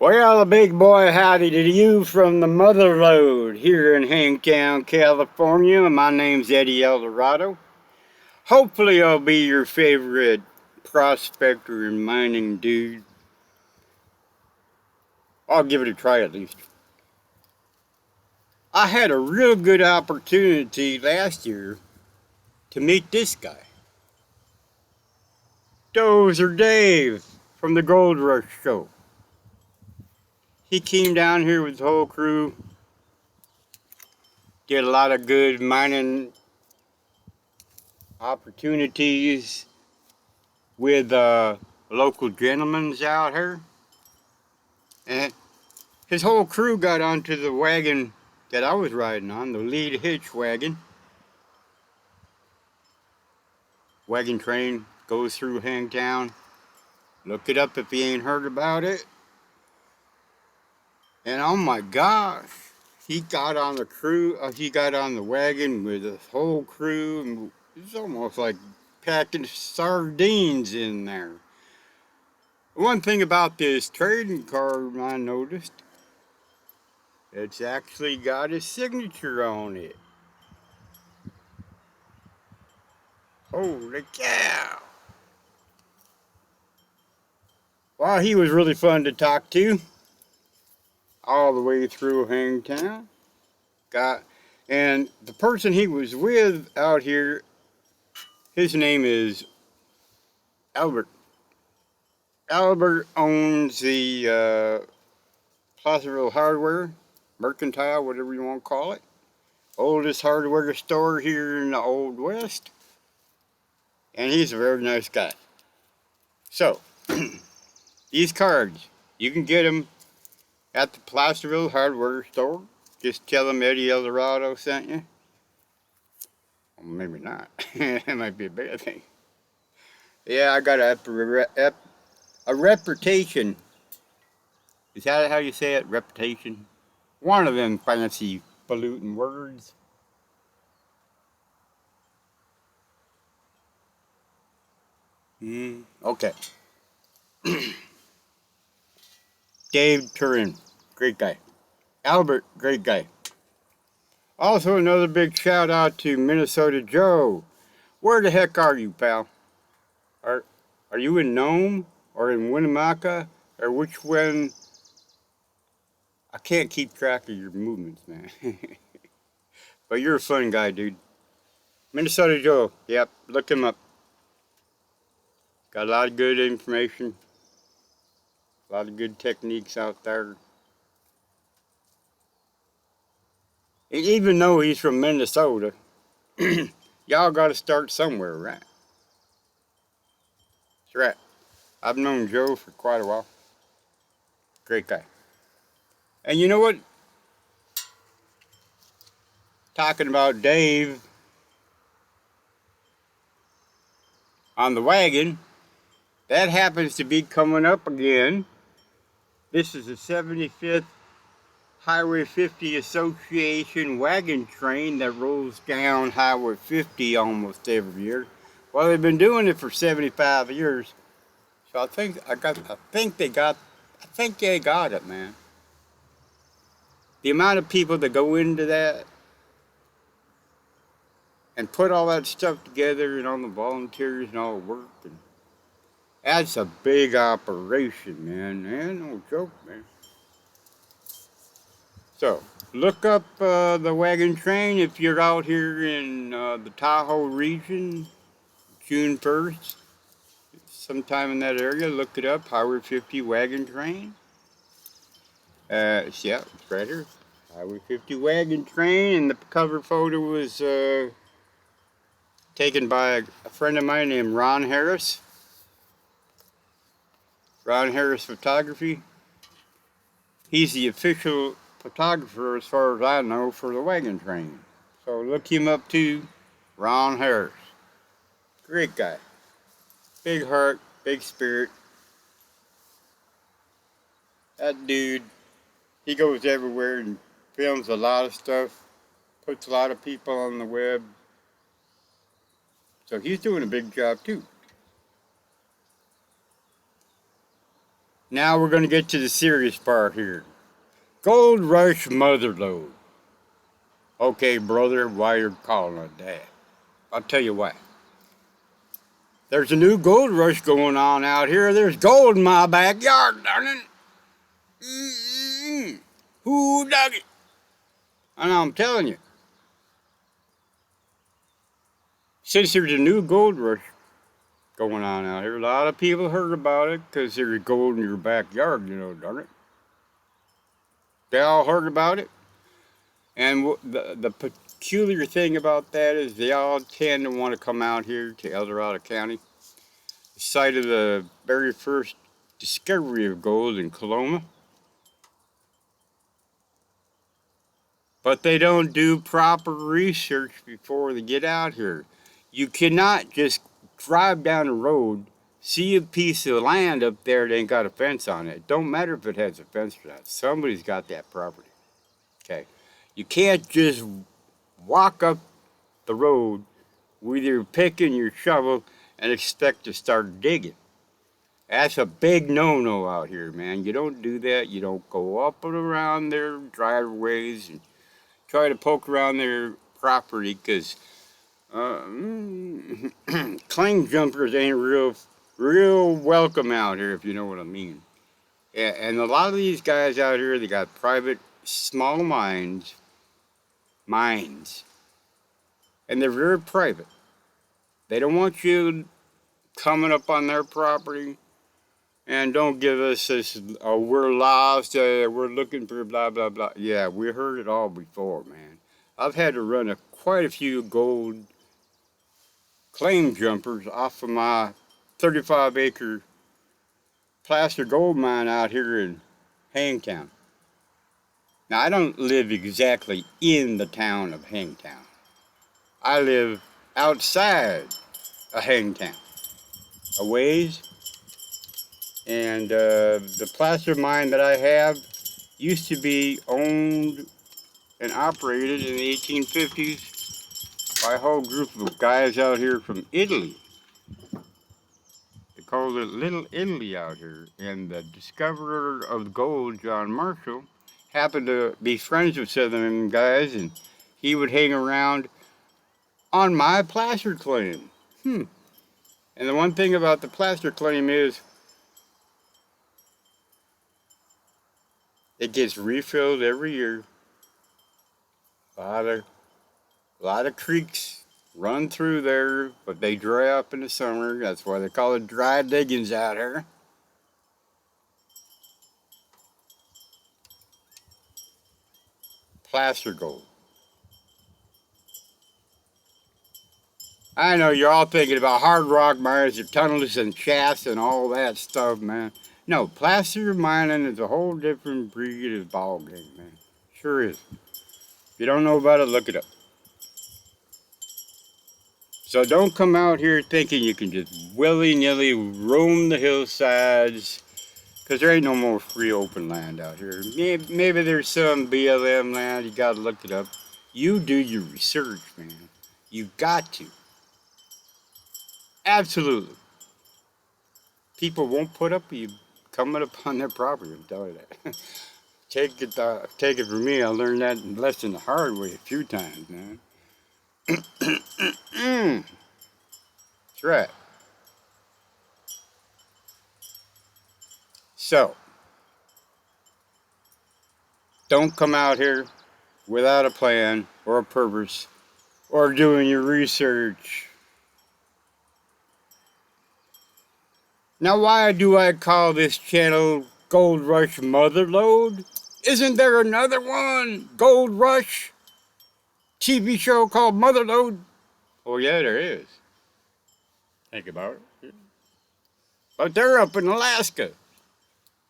Well, a big boy howdy to you from the Motherlode here in Hangtown, California. My name's Eldorado. Hopefully I'll be your favorite prospector and mining dude. I'll give it a try at least. I had a real good opportunity last year to meet this guy. Dozer Dave from the Gold Rush Show. He came down here with the whole crew, did a lot of good mining opportunities with local gentlemen out here, and his whole crew got onto the wagon that I was riding on, the lead hitch wagon. Wagon train goes through Hangtown. Look it up if you ain't heard about it. And oh my gosh, he got on the crew. He got on the wagon with his whole crew, and it's almost like packing sardines in there. One thing about this trading card I noticed, it's actually got his signature on it. Holy cow! Well, he was really fun to talk to all the way through Hangtown. And the person he was with out here, his name is Albert. Albert owns the Placerville Hardware, Mercantile, whatever you want to call it. Oldest hardware store here in the Old West. And he's a very nice guy. So, these cards, you can get them at the Placerville Hardware store. Just tell them Eddie Eldorado sent you. Well, maybe not. That might be a bad thing. Yeah, I got a reputation. Is that how you say it? Reputation? One of them fancy falutin' words. Okay. Dave Turin, great guy. Albert, great guy. Also, another big shout out to Minnesota Joe. Where the heck are you, pal? Are you in Nome or in Winnemucca or which one? I can't keep track of your movements, man. But you're a fun guy, dude. Minnesota Joe, yep, look him up. Got a lot of good information, a lot of good techniques out there. And even though he's from Minnesota, y'all got to start somewhere, right? That's right. I've known Joe for quite a while. Great guy. And you know what? Talking about Dave on the wagon, that happens to be coming up again. This is the 75th Highway 50 Association wagon train that rolls down Highway 50 almost every year. Well, they've been doing it for 75 years. So I think they got it, man. The amount of people that go into that and put all that stuff together and all the volunteers and all the work, and that's a big operation, man. No joke, man. So, look up the wagon train if you're out here in the Tahoe region, June 1st. Sometime in that area, look it up, Highway 50 wagon train. Yeah, it's right here. Highway 50 wagon train, and the cover photo was taken by a friend of mine named Ron Harris. Ron Harris Photography. He's the official photographer, as far as I know, for the wagon train. So look him up too, Ron Harris. Great guy. Big heart, big spirit. That dude, he goes everywhere and films a lot of stuff, puts a lot of people on the web. So he's doing a big job too. Now we're going to get to the serious part here. Gold Rush Motherlode. Okay, brother, why you're calling it that? I'll tell you why. There's a new gold rush going on out here. There's gold in my backyard, darling. Who dug it? And I'm telling you, since there's a new gold rush going on out here, a lot of people heard about it because there's gold in your backyard, you know, darn it. They all heard about it. And the peculiar thing about that is they all tend to want to come out here to Eldorado County, the site of the very first discovery of gold in Coloma. But they don't do proper research before they get out here. You cannot just drive down the road, see a piece of land up there that ain't got a fence on it. It don't matter if it has a fence or not. Somebody's got that property. Okay. You can't just walk up the road with your pick and your shovel and expect to start digging. That's a big no-no out here, man. You don't do that. You don't go up and around their driveways and try to poke around their property, because claim jumpers ain't real welcome out here, if you know what I mean. And a lot of these guys out here, they got private small mines, and they're very private. They don't want you coming up on their property, and don't give us this, we're lost, we're looking for blah, blah, blah. Yeah, we heard it all before, man. I've had to run quite a few gold claim jumpers off of my 35-acre placer gold mine out here in Hangtown. Now, I don't live exactly in the town of Hangtown. I live outside of Hangtown, a ways. And the placer mine that I have used to be owned and operated in the 1850s by a whole group of guys out here from Italy. They called it Little Italy out here. And the discoverer of gold, John Marshall, happened to be friends with some of them guys, and he would hang around on my placer claim. And the one thing about the placer claim is it gets refilled every year. A lot of creeks run through there, but they dry up in the summer. That's why they call it dry diggings out here. Placer gold. I know you're all thinking about hard rock mines and tunnels and shafts and all that stuff, man. No, placer mining is a whole different breed of ball game, man. Sure is. If you don't know about it, look it up. So don't come out here thinking you can just willy-nilly roam the hillsides, because there ain't no more free open land out here. Maybe there's some BLM land, you gotta look it up. You do your research, man. You got to. Absolutely. People won't put up with you coming up on their property, I'm telling you that. Take it from me, I learned that lesson the hard way a few times, man. That's right. So, don't come out here without a plan or a purpose or doing your research. Now, why do I call this channel Gold Rush Motherlode? Isn't there another one, Gold Rush TV show called Motherlode? Oh yeah, there is. Think about it. But they're up in Alaska.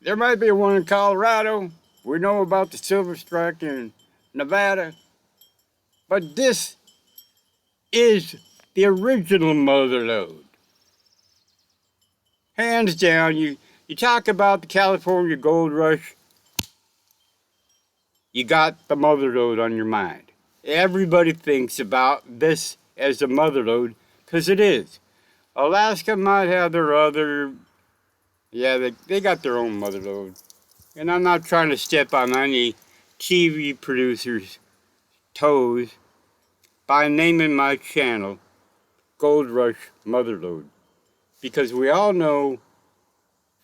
There might be one in Colorado. We know about the Silver Strike in Nevada. But this is the original Motherlode. Hands down, you talk about the California Gold Rush, you got the Motherlode on your mind. Everybody thinks about this as the Motherlode, because it is. Alaska might have their other Yeah, they got their own mother lode. And I'm not trying to step on any TV producers' toes by naming my channel Gold Rush Motherlode. Because we all know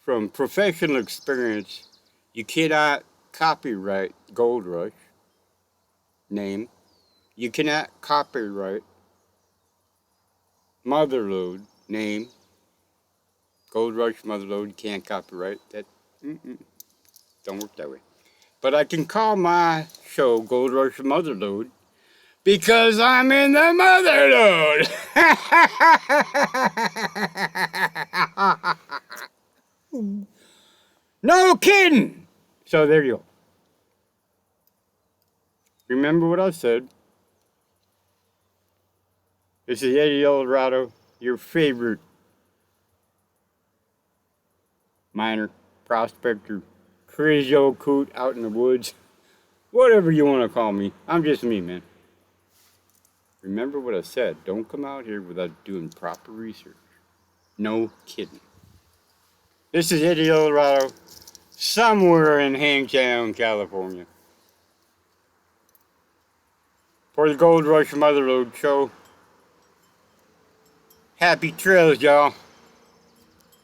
from professional experience, you cannot copyright Gold Rush name. You cannot copyright Motherlode name. Gold Rush Motherlode can't copyright that. Don't work that way. But I can call my show Gold Rush Motherlode because I'm in the Motherlode. No kidding. So there you go. Remember what I said. This is Eddie Eldorado, your favorite miner, prospector, crazy old coot out in the woods. Whatever you want to call me. I'm just me, man. Remember what I said. Don't come out here without doing proper research. No kidding. This is Eddie Eldorado, somewhere in Hangtown, California. For the Gold Rush Motherlode Show. Happy trails, y'all.